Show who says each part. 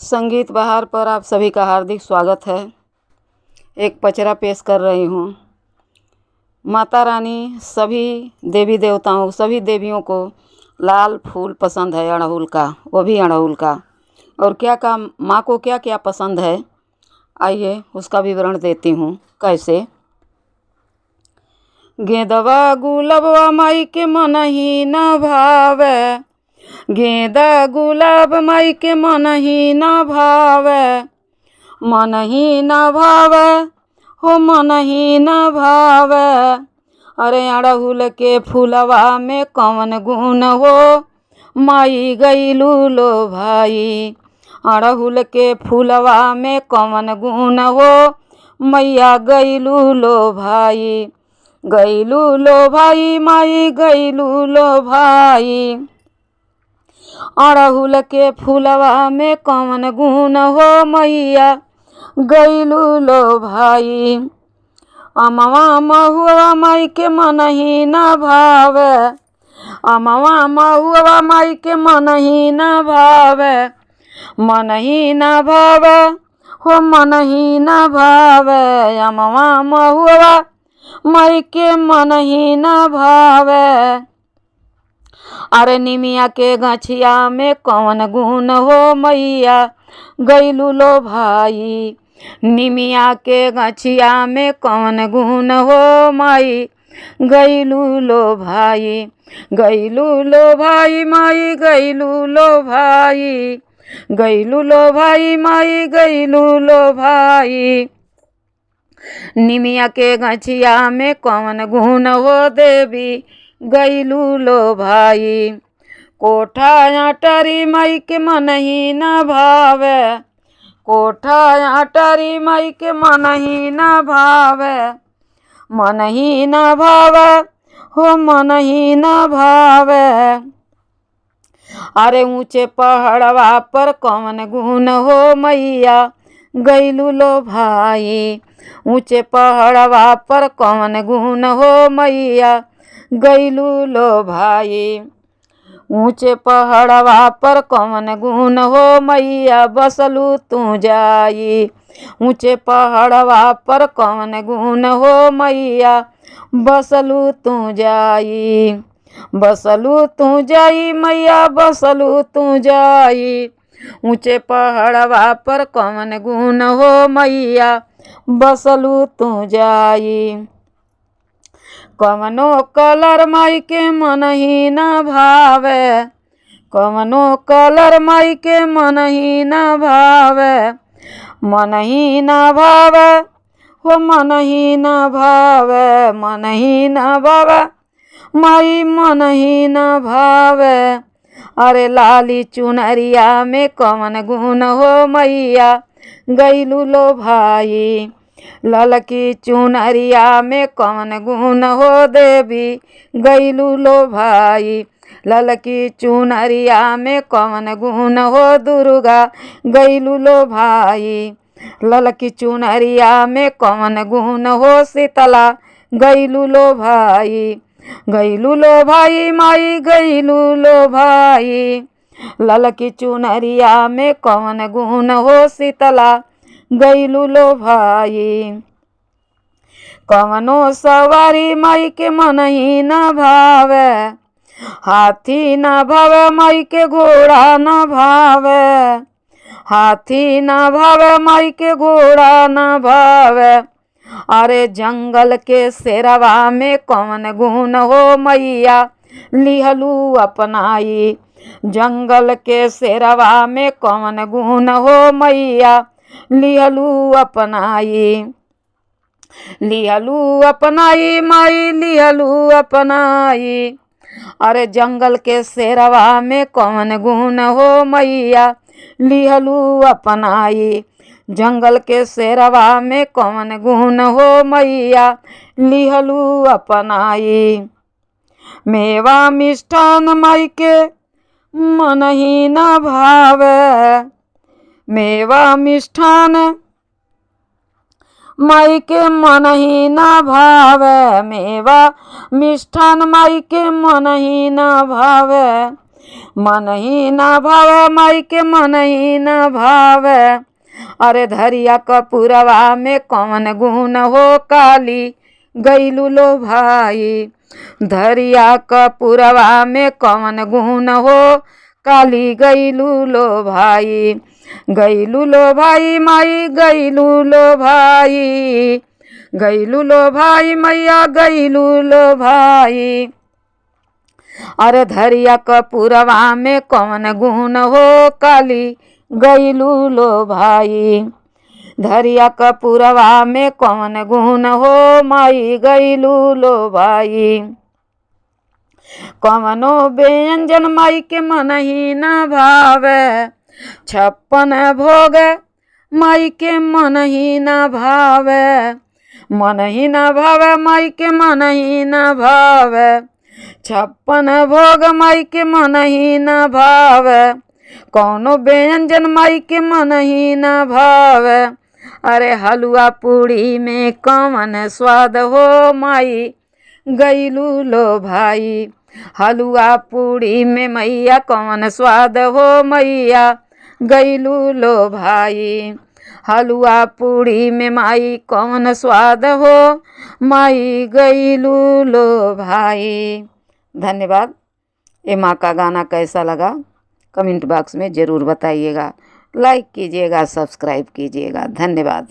Speaker 1: संगीत बहार पर आप सभी का हार्दिक स्वागत है। एक पचरा पेश कर रही हूँ। माता रानी सभी देवी देवताओं सभी देवियों को लाल फूल पसंद है, अड़हुल का, वो भी अड़हुल का। और क्या माँ को क्या क्या पसंद है, आइए उसका विवरण देती हूँ। कैसे? गेंदवा गुलाबवा माई के मन ही न भावे, गेंदा गुलाब माई के मन ही न भावे, मन ही न भावे हो मन ही न भावे। अरे अड़हुल के फूलवा में कौन गुण हो, माई गईलू लो भाई। अड़हुल के फूलवा में कौन गुण हो, मैया गईलू लो भाई। गईलू लो भाई माई गईलू लो भाई। अड़हुल के फूलवा में कौन गुण हो, मैया गईलू लो भाई। अमवा महुआ माई के मन ही न भावे, अमवा महुआ माई के मन ही न भावे, मन ही न भावे हो मन ही न भावे। अमवा महुआ माई के मन ही न भावे। अरे निमिया के गछिया में कौन गुण हो, मैया गईलू लो भाई। निमिया के गछिया में कौन गुण हो, माई गईलू लो भाई। गईलू लो भाई माई गईलू लो भाई। गईलू लो भाई माई गईलू लो भाई। निमिया के गछिया में कौन गुण हो, देवी गईलू लो भाई। कोठा अटारी माई के मन ही न भावे, कोठा अटारी माई के मन ही न भावे, मन ही न भावे हो मन ही न भावे। अरे ऊंचे पहाड़वा पर कौन गुण हो, मैया गईलू लो भाई। ऊंचे पहाड़वा पर कौन गुण हो, मैया गईलू लो भाई। ऊंचे पहाड़वा पर कौन गुण हो, मैया बसलू तू जाई। ऊंचे पहाड़वा पर कौन गुण हो, मैया बसलू तू जाई। बसलू तू जाई मैया बसलू तू जाई। ऊंचे पहाड़वा पर कौन गुण हो, मैया बसलू तू जाई। कवनो कलर माई के मन ही न भावे, कवनो कलर माई के मन ही न भावे, मन ही न भावे हो मन ही न भावे, मन ही न भावे माई मन ही न भावे। अरे लाली चुनरिया में कौन गुण हो, मैया गईलू लो भाई। ललकी चुनरिया में कौन गुण हो, देवी गईलू लो भाई। ललकी चुनरिया में कौन गुण हो, दुर्गा गईलू लो भाई। ललकी चुनरिया में कौन गुण हो, शीतला गईलू लो भाई। गईलू लो भाई माई गईलू लो भाई। ललकी चुनरिया में कौन गुण हो, शीतला गईलू लो भाई। कवनो सवारी माई के मन ही न भावे, हाथी न भावे माई के घोड़ा न भावे, हाथी न भावे माई के घोड़ा न भावे। अरे जंगल के शेरवा में कौन गुण हो, मैया लिहलू अपनाई। जंगल के शेरवा में कौन गुण हो, मैया लिहलू अपनाई। लिहलू अपनाई माई लिहलू अपनाई। अरे जंगल के शेरवा में कौन गुण हो, मैया लिहलू अपनाई। जंगल के शेरवा में कौन गुण हो, मैया लिहलू अपनाई। मेवा मिष्ठान माई के मन ही न भावे, मेवा मिष्ठान माई के मन ही न भावे, मेवा मिष्ठान माई के मन ही न भावे। मन ही ना भावे माई के मन ही ना भावे। अरे धरिया कपूरवा में कौन गुण हो काली गईलू लो भाई। धरिया कपूरवा में कौन गुण हो काली गईलू लो भाई। गईलू लो भाई माई गईलू लो भाई। गईलू लो भाई मैया गईलू लो भाई। अरे धरिया कपूरवा में कौन गुण हो काली गईलू लो भाई। धरिया कपूरवा में कौन गुण हो माई गईलू लो भाई। कौनो व्यंजन माई के मन ही न भावे। 56 भोग माई के मन ही न भावे। मन ही न भावे माई के मन ही न भावे। 56 भोग माई के मन ही न भावे। कौनो व्यंजन माई के मन ही न भावे। अरे हलवा पूड़ी में कौन स्वाद हो माई गईलू लो भाई। हलवा पूड़ी में मैया कौन स्वाद हो मैया गईलू लो भाई। हलवा पूड़ी में माई कौन स्वाद हो माई गईलू लो भाई। धन्यवाद। ये माँ का गाना कैसा लगा कमेंट बॉक्स में ज़रूर बताइएगा। लाइक कीजिएगा, सब्सक्राइब कीजिएगा। धन्यवाद।